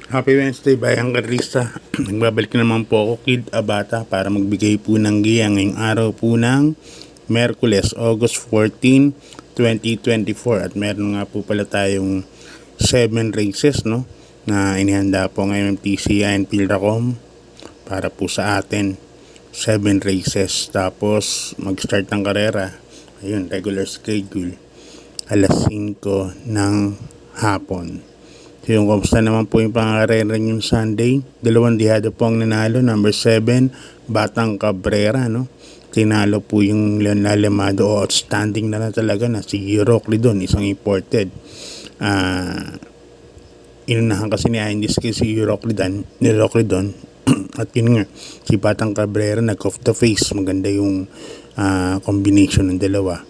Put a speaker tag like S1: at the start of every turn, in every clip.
S1: Happy Wednesday, Bayang Karista. Nagbabalik naman po ako, Kid Abata, para magbigay po ng giya ngayong araw po ng Merkules, August 14, 2024. At meron nga po pala tayong 7 races, no? Na inihanda po ng MMTC and Pilracom para po sa atin. 7 races. Tapos mag-start ng karera. Ayun, regular schedule. Alas 5 ng hapon. Yung kamusta naman po yung pangarera yung Sunday. 2 dihado po ang nanalo. Number 7, Batang Cabrera, no? Tinalo po yung lalamado o outstanding na talaga na si Euroclidon, isang imported. Inunahan kasi ni Indis si Euroclidon. At yun nga, si Batang Cabrera nag-off the face. Maganda yung combination ng dalawa.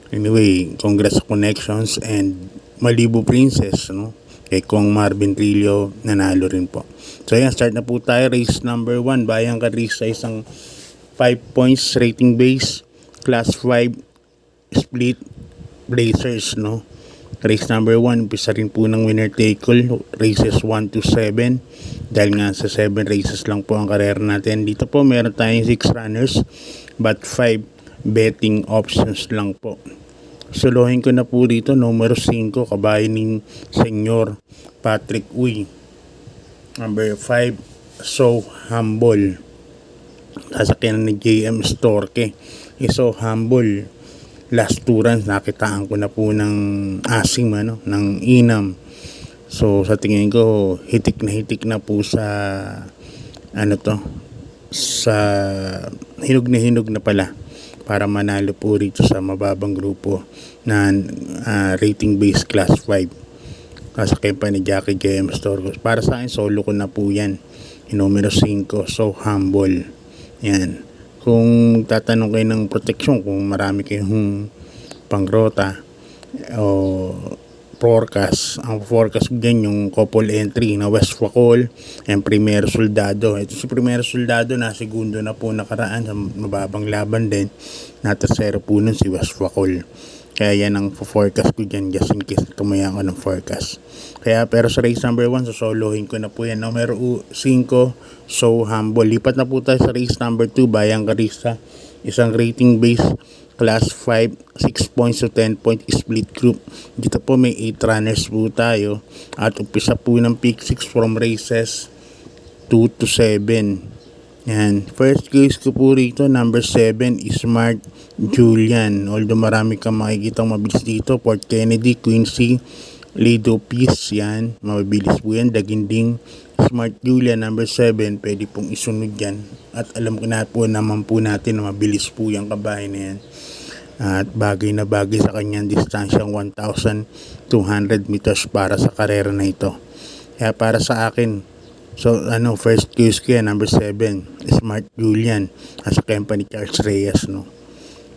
S1: Anyway, congrats connections and Malibu Princess, no? Kay Kong Marvin Trillo, nanalo rin po. So yan, start na po tayo. Race number 1, Bayang Karista, isang 5 points rating base, class 5 split racers, no? Race number 1, umpisa rin po ng winner take all, races 1 to 7. Dahil nga sa 7 races lang po ang karera natin. Dito po meron tayong 6 runners, but 5 betting options lang po. Suluhin ko na po dito, numero 5, kabayan ni Senyor Patrick Uy. Number 5, So Humble. Sasakyan ni JM Storke. So Humble. Last 2 runs, nakitaan ko na po ng asim, ng inam. So sa tingin ko, hitik na po sa, sa hinog na pala. Para manalo po rito sa mababang grupo na rating base class 5. Kasakay pa ni Jackie J.M. Storgos. Para sa akin, solo ko na po yan. Yung numero 5, So Humble. Yan. Kung tatanong kayo ng protection, kung marami kayong pangrota o forecast, ang forecast dyan yung couple entry na West Facol and Primero Soldado. Ito si Primero Soldado na segundo na po nakaraan sa mababang laban din, na tercero po nun si West Facol. Kaya yan ang forecast ko dyan, just in case tumaya ko ng forecast. Kaya pero sa race number 1, so solohin ko na po yan. Numero 5, So Humble. Lipat na po tayo sa race number 2, Bayang Karista, isang rating base class 5, 6 points to 10 point split group. Dito po may 8 runners po tayo. At umpisa po ng pick 6 from races 2 to 7. Yan. First case ko po rito, number 7, Smart Julian. Although marami kang makikita mabilis dito. Port Kennedy, Quincy, Lido Peace. Yan. Mabilis po yan. Daginding. Smart Julian, number 7. Pwede pong isunod yan. At alam ko na po naman po natin na mabilis po yung kabahay na yan. At bagay na bagay sa kanyang distansyang 1,200 meters para sa karera na ito. Kaya para sa akin, so first case ko yan, number 7, Smart Julian, sa company Charles Reyes, no.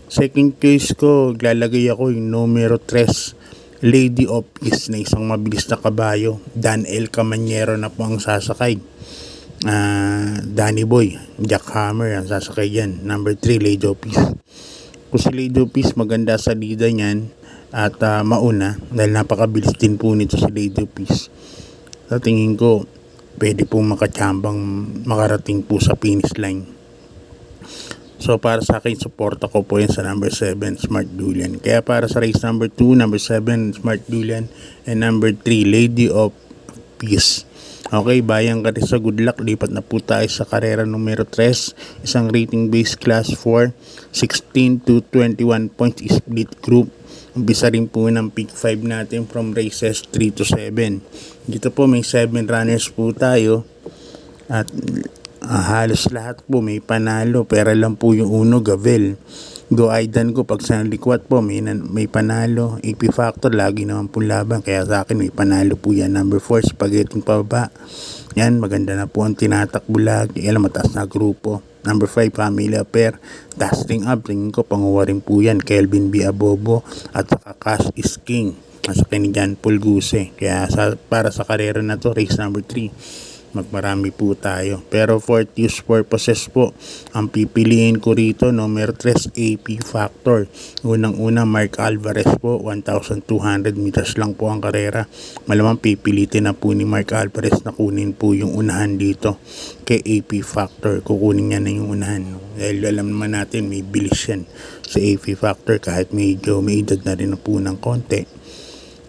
S1: Second case ko, lalagay ako yung numero 3, Lady of Peace, na isang mabilis na kabayo. Dan L. Camanyero na po ang sasakay. Danny Boy, Jack Hammer ang sasakay yan. Number 3, Lady of Peace. Kung si Lady of Peace, maganda sa lida niyan at mauna, dahil napakabilis din po nito si Lady of Peace. Sa tingin ko, pwede po makachambang makarating po sa finish line. So para sa akin, suporta ko po yan sa number 7, Smart Julian. Kaya para sa race number 2, number 7, Smart Julian, and number 3, Lady of Peace. Okay, Bayang Karista, good luck. Lipat na po tayo sa karera numero 3, isang rating base class 4, 16 to 21 points split group. Umpisa rin po ng pick 5 natin from races 3 to 7. Dito po may 7 runners po tayo. At halos lahat po may panalo. Pera lang po yung uno, Gavel. Go Aidan ko, pag sa likwat po may panalo. AP Factor, lagi naman po laban. Kaya sa akin may panalo po yan. Number 4, Spaghetti pababa. Yan, maganda na po ang tinatakbo lagi. Yan, mataas na grupo. Number 5, Family Affair. Casting up, tingin ko panguwarin po yan. Kelvin B. Abobo at saka Cash is King. Nasa ni John Paul Guse. Kaya para sa karera na to, race number 3, magmarami po tayo. Pero for use purposes po, ang pipiliin ko rito, numero 3, AP Factor. Unang-una, Mark Alvarez po, 1,200 meters lang po ang karera. Malamang pipilitin na po ni Mark Alvarez na kunin po yung unahan dito kay AP Factor. Kukunin niya na yung unahan. Dahil alam naman natin, may bilis yan sa AP Factor kahit medyo may edad na rin na po ng konti.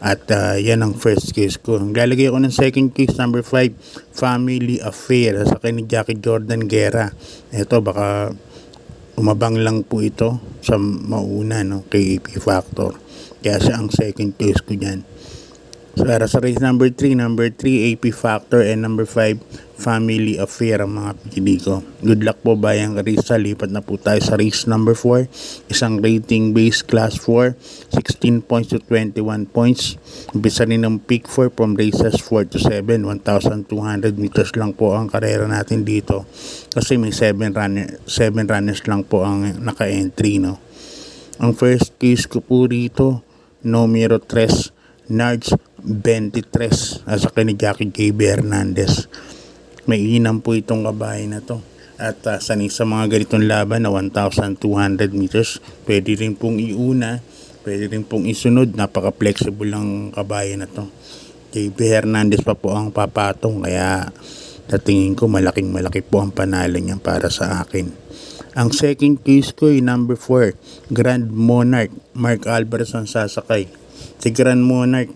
S1: At yan ang first case ko. Lalagay ako ng second case, number 5, Family Affair, sa ni Jackie Jordan Guerra. Ito, baka umabang lang po ito sa mauna, no, kay AP Factor. Kaya siya ang second case ko dyan. So, para sa race number 3, AP Factor, and number 5, Family Affair ang mga pili ko. Good luck po bayang Karisa. Lipat na po tayo sa race number 4. Isang rating base class 4, 16 points to 21 points. Umpisa rin ng peak 4 from races 4 to 7. 1,200 meters lang po ang karera natin dito. Kasi may 7 runners lang po ang naka-entry, no. Ang first case ko po rito, numero 3, Nards 23, sa ni Jackie J. Hernandez. May inam po itong kabahay na to. At sanay sa mga ganitong laban na 1,200 meters, pwede rin pong iuna, pwede rin pong isunod. Napaka-flexible ng kabahay na to. JB Hernandez pa po ang papatong, kaya sa tingin ko malaking malaki po ang panalo niya para sa akin. Ang second case ko ay number 4, Grand Monarch. Mark Alvarez ang sasakay. Si Grand Monarch,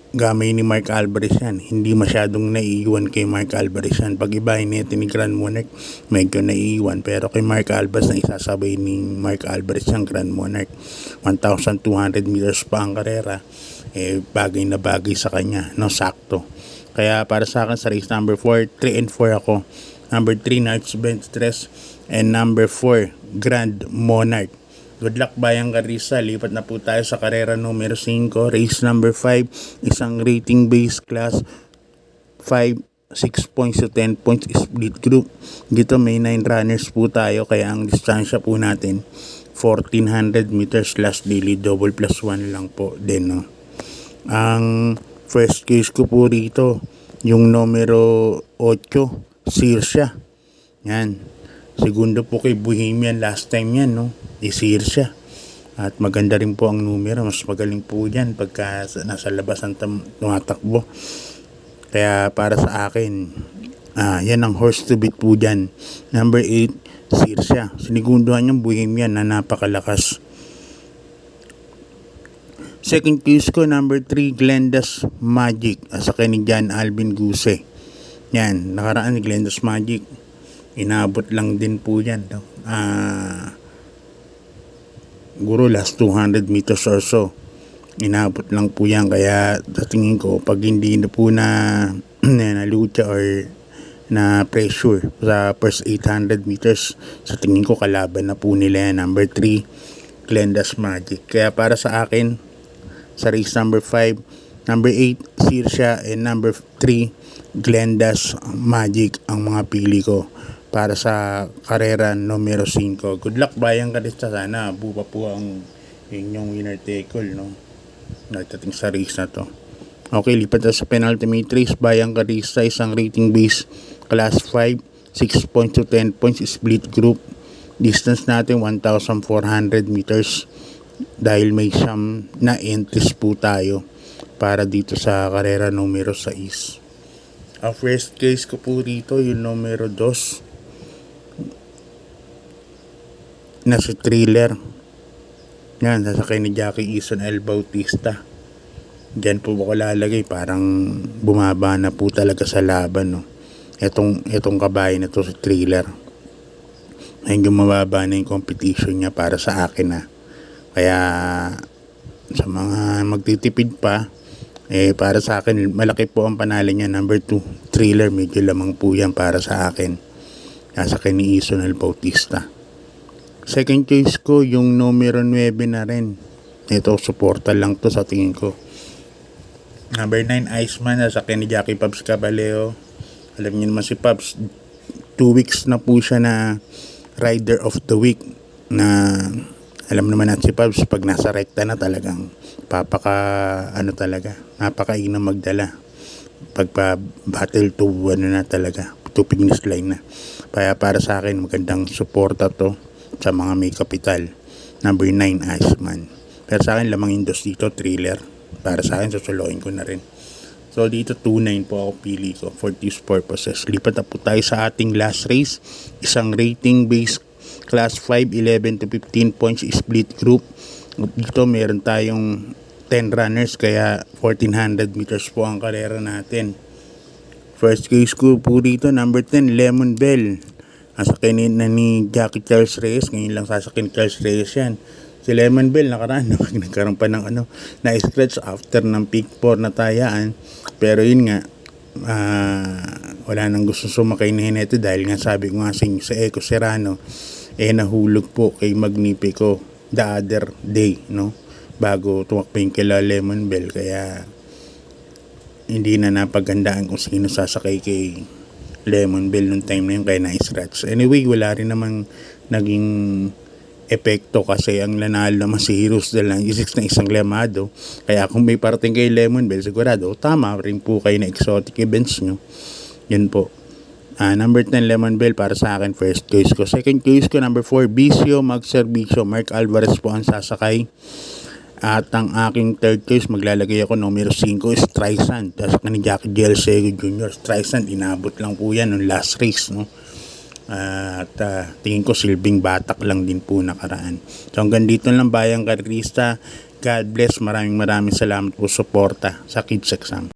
S1: gamay ni Mark Alvarez yan. Hindi masyadong naiiwan kay Mark Alvarez yan. Pag ibahin nito ni Grand Monarch, medyo naiiwan. Pero kay Mark Alvarez na isasabay ni Mark Alvarez yung Grand Monarch. 1,200 meters pa ang karera. Bagay na bagay sa kanya. No, sakto. Kaya para sa akin sa race number 4, 3 and 4 ako. Number 3, Nards 23. And number 4, Grand Monarch. Good luck bayang Karisa. Lipat na po tayo sa karera numero 5, race number 5, isang rating base class 5, 6 points to 10 points split group. Dito may 9 runners po tayo, kaya ang distansya po natin 1,400 meters last daily double plus 1 lang po din, no? Ang first case ko po rito, yung numero 8, Sirsha. Yan. Segundo po kay Bohemian, last time yan, no? Isir siya. At maganda rin po ang numero. Mas magaling po yan pagka nasa labas ang tumatakbo. Kaya para sa akin, yan ang horse to beat po dyan. Number 8, Sirsha. Sinigunduhan yung Bohemian na napakalakas. Second case ko, number 3, Glenda's Magic. Sa ni John Alvin Guse. Yan, nakaraan ni Glenda's Magic. Inabot lang din po yan. Guro last 200 meters or so. Inabot lang po yan. Kaya sa tingin ko, pag hindi na po na lucha or na pressure sa first 800 meters, sa tingin ko kalaban na po nila yan. Number 3, Glenda's Magic. Kaya para sa akin, sa race number 5, number 8, Sirsha, and number 3, Glenda's Magic ang mga pili ko para sa karera numero 5. Good luck bayang Karista. Sana buba po ang inyong winner take all, no? Nagdating sa race na to. Okay, lipat na sa penultimate race. Bayang Karista, isang rating base class 5, 6 points to 10 points split group. Distance natin 1,400 meters. Dahil may siyam na entries po tayo para dito sa karera numero 6. Ang first case ko po rito, yung numero 2, na si Thriller. Yan, sasakay ni Jackie Eason L. Bautista. Diyan po ako lalagay, parang bumaba na po talaga sa laban, no? Etong kabahay na to si Thriller. Medyo mababa na yung competition niya para sa akin, na. Kaya sa mga magtitipid pa, para sa akin malaki po ang panalo niya. Number 2, Thriller, medyo lamang po yan para sa akin. Sasakay ni Eason L. Bautista. Second case ko, yung numero 9 na rin. Ito, suporta lang to sa tingin ko. Number 9, Iceman, sa ni Jackie Pabs Caballero. Alam niyo naman si Pabs, 2 weeks na po siya na Rider of the Week. Na alam naman natin si Pabs, pag nasa rekta na talagang napakainam magdala. pagpa battle to ano na talaga, to finish line na. Kaya para sa akin magandang suporta to sa mga may kapital. Number 9, Iceman. Pero sa akin lamang indos dito, Thriller. Para sa akin susuloyin ko na rin. So dito 2-9 po ako pili ko for these purposes. Lipat na po tayo sa ating last race. Isang rating based class 5, 11 to 15 points split group. Dito meron tayong 10 runners kaya 1400 meters po ang karera natin. First case ko po dito, number 10, Lemon Bell. Sasakin na ni Jackie Charles Reyes. Ngayon lang sasakin Charles Reyes yan. Si Lemon Bell nakaraan nagkaroon pa ng na-scratch after ng peak 4 na tayaan. Pero yun nga, wala nang gusto sumakay na hinete dahil nga sabi ko nga sa inyo, sa Eco Serrano, nahulog po kay Magnifico the other day, no? Bago tumakbo yung kila Lemon Bell, kaya hindi na napagandaan kung sino sasakay kay Lemon Bell nung time na yun kaya na-scratch. Anyway, wala rin namang naging epekto kasi ang nanalo naman si Heroes de Langis na isang lemado. Kaya kung may parating kay Lemon Bell, sigurado tama rin po kayo na exotic events nyo. Yun po. Number 10, Lemon Bell para sa akin, first choice ko. Second choice ko, number 4, Vicio Magservicio. Mark Alvarez po ang sasakay. At ang aking third choice, maglalagay ako numero 5, Streisand. Tapos ni Jackie Gelsego Jr. Streisand, inabot lang po yan nung last race, no? At tingin ko silbing batak lang din po nakaraan. So hanggang dito lang Bayang Karista. God bless, maraming salamat po suporta sa Kids Exam.